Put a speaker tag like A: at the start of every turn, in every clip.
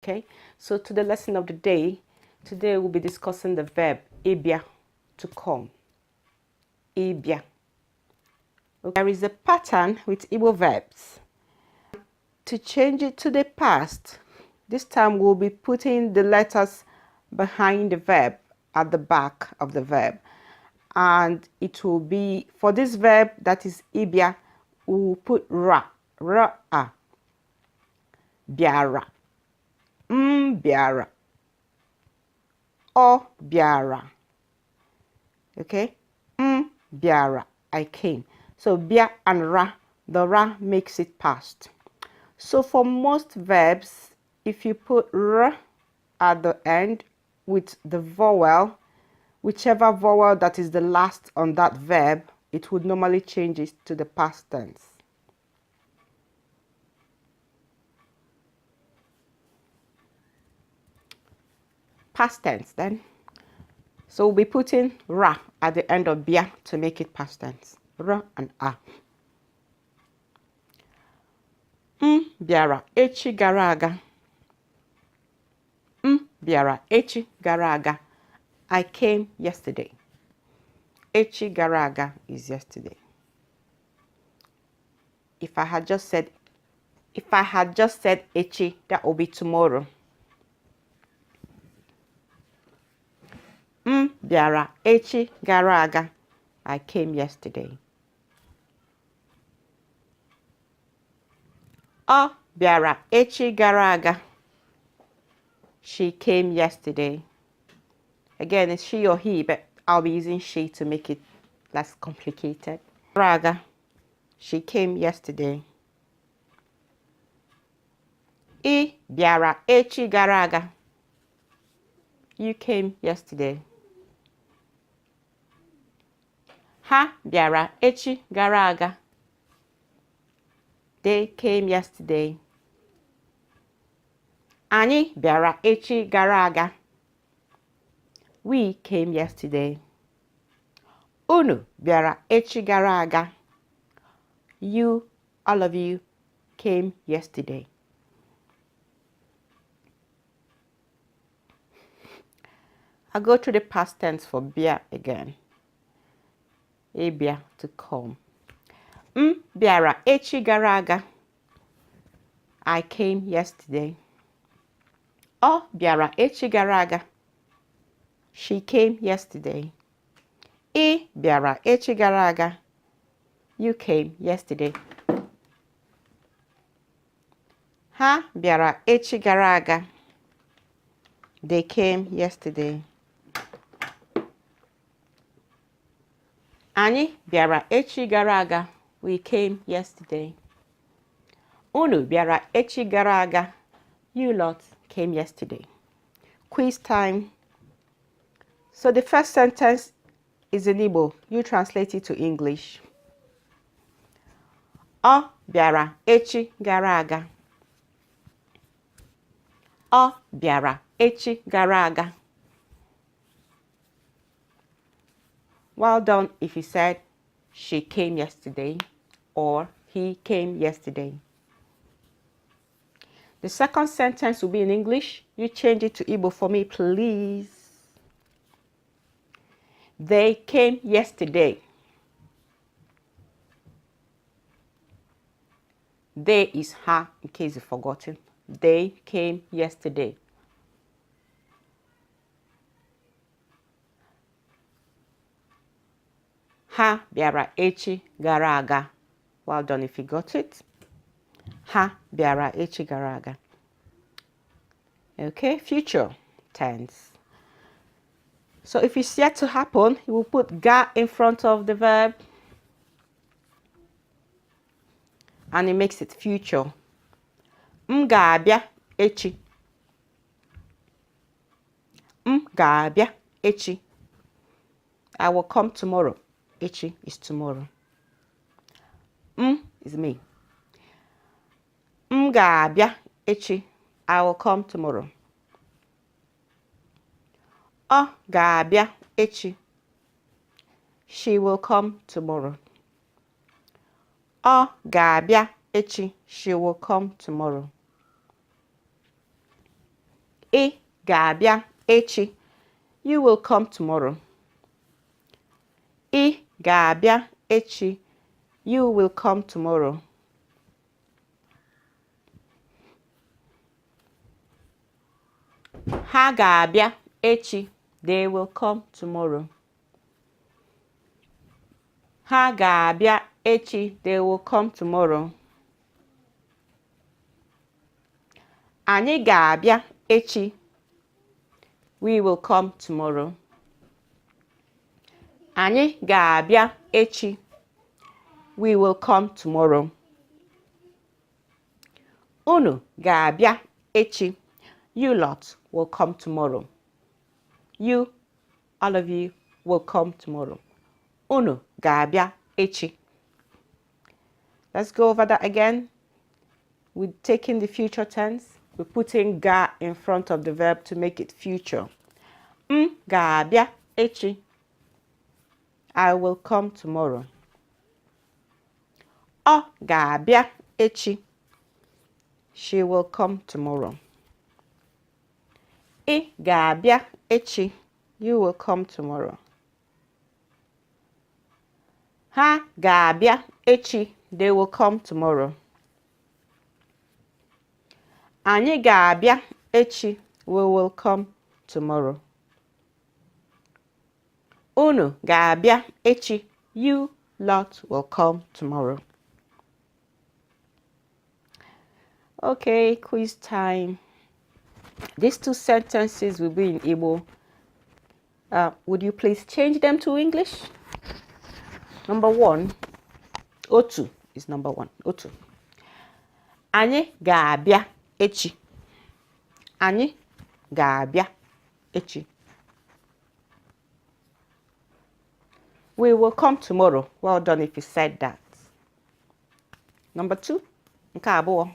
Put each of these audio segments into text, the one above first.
A: Okay, so to the lesson of the day, today we'll be discussing the verb Ịbịa, to come. Ịbịa. Okay. There is a pattern with Igbo verbs. To change it to the past, this time we'll be putting the letters behind the verb at the back of the verb. And it will be, for this verb that is Ịbịa, we'll put ra, ra-a, bịara, bịara, ọ bịara. Okay, bịara, I came. So bịa and ra, the ra makes it past. So for most verbs, if you put r at the end with the vowel, whichever vowel that is the last on that verb, it would normally change it to the past tense. Past tense then. So we'll be putting ra at the end of bịa to make it past tense. Ra and a. Bịara echi gara aga. Bịara echi gara aga. I came yesterday. Echi gara aga is yesterday. If I had just said echi, that will be tomorrow. Bịara echi gara aga. I came yesterday. Ọ bịara echi gara aga. She came yesterday. Again, it's she or he, but I'll be using she to make it less complicated. Gara aga. She came yesterday. Ị bịara echi gara aga. You came yesterday. Ha bịara echi gara aga. They came yesterday. Anyị bịara echi gara aga. We came yesterday. Unu bịara echi gara aga. You, all of you, came yesterday. I'll go through the past tense for bịa again. Ịbịa, to come. Bịara echi gara aga. I came yesterday. Ọ bịara echi gara aga. She came yesterday. Ị bịara echi gara aga. You came yesterday. Ha bịara echi gara aga. They came yesterday. Anyị bịara echi gara aga. We came yesterday. Unu bịara echi gara aga. You lot came yesterday. Quiz time. So the first sentence is in Igbo. You translate it to English. Ọ bịara echi gara aga. Ọ bịara echi gara aga. Well done if you said she came yesterday or he came yesterday. The second sentence will be in English. You change it to Igbo for me, please. They came yesterday. They is her, in case you've forgotten. They came yesterday. Ha bịara echi gara aga. Well done if you got it. Ha bịara echi gara aga. Okay, future tense. So if it's yet to happen, you will put ga in front of the verb. And it makes it future. M ga-abịa echi. M ga-abịa echi. I will come tomorrow. Echi is tomorrow. Is me. M ga-abịa echi. I will come tomorrow. Ọ ga-abịa echi. She will come tomorrow. Ọ ga-abịa echi. She will come tomorrow. Ị ga-abịa echi. You will come tomorrow. Ị ga-abịa echi. You will come tomorrow. Ha ga-abịa echi. They will come tomorrow. Ha ga-abịa echi. They will come tomorrow. Anyị ga-abịa echi. We will come tomorrow. Anyị ga-abịa echi. We will come tomorrow. Unu ga-abịa echi. You lot will come tomorrow. You, all of you, will come tomorrow. Unu ga-abịa echi. Let's go over that again. We're taking the future tense. We're putting ga in front of the verb to make it future. Ga-abịa echi. I will come tomorrow. Ọ ga-abịa echi. She will come tomorrow. Ị ga-abịa echi. You will come tomorrow. Ha ga-abịa echi. They will come tomorrow. Anyị ga-abịa echi. We will come tomorrow. Unu ga-abịa echi. You lot will come tomorrow. Okay, quiz time. These two sentences will be in Igbo. Would you please change them to English? Number one, otu is number one. Otu. Anyị ga-abịa echi. Anyị ga-abịa echi. We will come tomorrow. Well done if you said that. Number two, nke abụọ.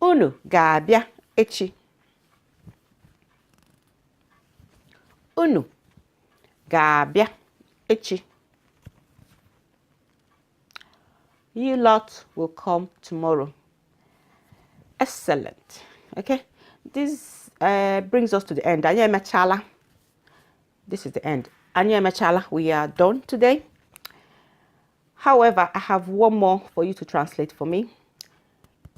A: Unu ga-abịa echi. Unu ga-abịa echi. You lot will come tomorrow. Excellent. Okay, this brings us to the end. Anyị emechala. This is the end. Anyị emechala. We are done today. However, I have one more for you to translate for me.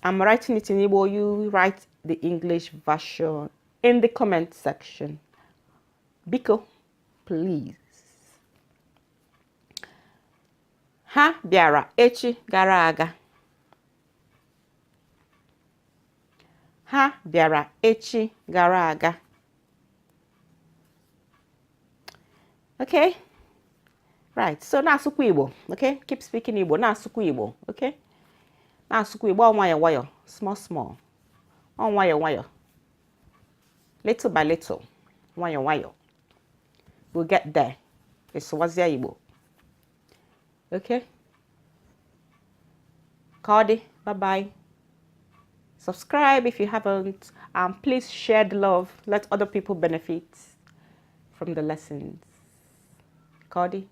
A: I'm writing it in Igbo. You write the English version in the comment section. Biko, please. Ha bịara echi gara aga. Ha bịara echi gara aga. Okay? Right. So na-asụkwa Igbo. Okay? Keep speaking Igbo. Na-asụkwa Igbo. Okay? Na-asụkwa Igbo. Nwayọ nwayọ. Small, small. Nwayọ nwayọ. Little by little. Nwayọ nwayọ. We'll get there. It's Wazia Igbo. Okay? Cardi. Bye-bye. Subscribe if you haven't. Please share the love. Let other people benefit from the lessons. Cardi.